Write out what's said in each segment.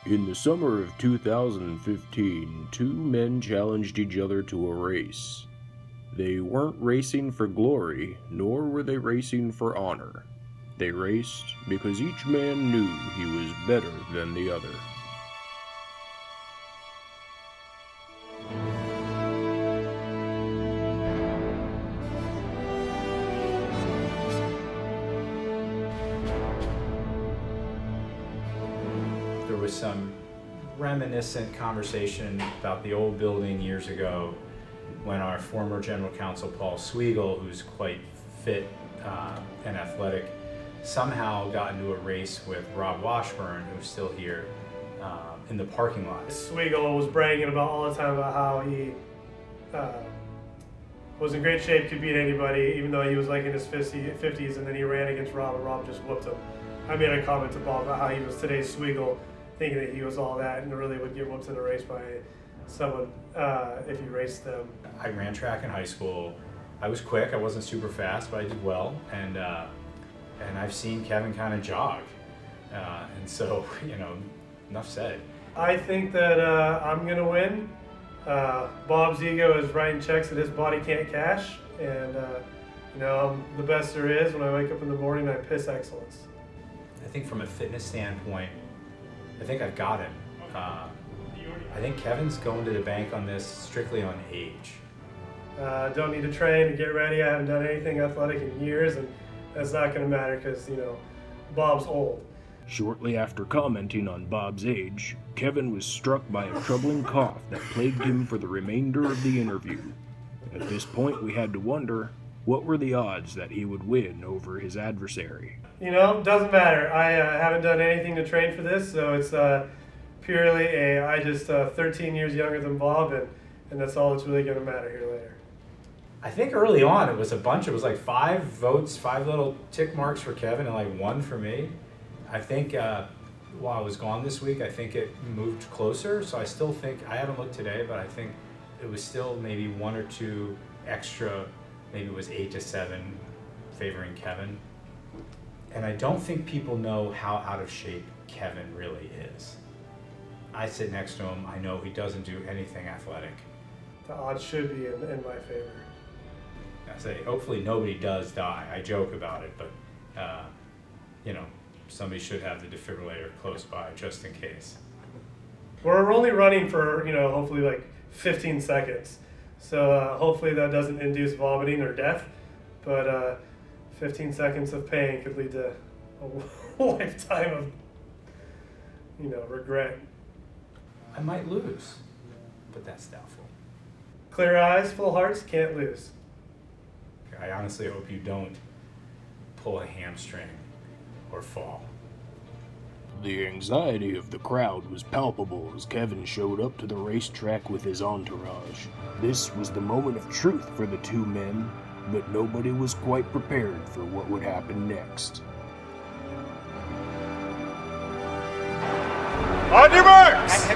In the summer of 2015, two men challenged each other to a race. They weren't racing for glory, nor were they racing for honor. They raced because each man knew he was better than the other. There was some reminiscent conversation about the old building years ago when our former general counsel Paul Sweigel, who's quite fit and athletic, somehow got into a race with Rob Washburn, who's still here, in the parking lot. Sweigel was bragging about all the time about how he was in great shape, could beat anybody, even though he was like in his 50s, and then he ran against Rob and Rob just whooped him. I made a comment to Bob about how he was today's Sweigel, thinking that he was all that and really would get whooped in a race by someone if he raced them. I ran track in high school. I was quick, I wasn't super fast, but I did well, and I've seen Kevin kind of jog, and so, enough said. I think that I'm going to win. Bob's ego is writing checks that his body can't cash, and I'm the best there is. When I wake up in the morning, I piss excellence. I think from a fitness standpoint, I think I've got him. I think Kevin's going to the bank on this strictly on age. Don't need to train to get ready. I haven't done anything athletic in years, and that's not going to matter because, Bob's old. Shortly after commenting on Bob's age, Kevin was struck by a troubling cough that plagued him for the remainder of the interview. At this point, we had to wonder, what were the odds that he would win over his adversary? Doesn't matter. I haven't done anything to train for this, so it's purely I just 13 years younger than Bob, and that's all that's really going to matter here later. I think early on it was like 5 votes, 5 little tick marks for Kevin and like 1 for me. I think while I was gone this week, I think it moved closer, so I still think, I haven't looked today, but I think it was still maybe 1 or 2 extra, maybe it was 8-7 favoring Kevin. And I don't think people know how out of shape Kevin really is. I sit next to him, I know he doesn't do anything athletic. The odds should be in my favor. I say, hopefully nobody does die. I joke about it, but somebody should have the defibrillator close by just in case. We're only running for, hopefully like 15 seconds. So hopefully that doesn't induce vomiting or death, but 15 seconds of pain could lead to a lifetime of, regret. I might lose, but that's doubtful. Clear eyes, full hearts, can't lose. I honestly hope you don't pull a hamstring or fall. The anxiety of the crowd was palpable as Kevin showed up to the racetrack with his entourage. This was the moment of truth for the two men, but nobody was quite prepared for what would happen next. On your marks!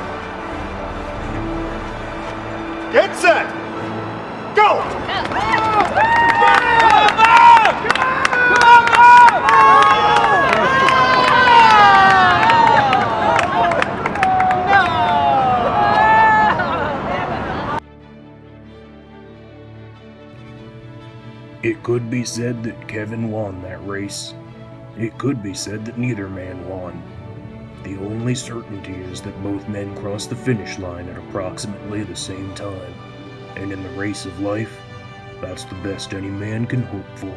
Get set! Go! It could be said that Kevin won that race. It could be said that neither man won. The only certainty is that both men crossed the finish line at approximately the same time. And in the race of life, that's the best any man can hope for.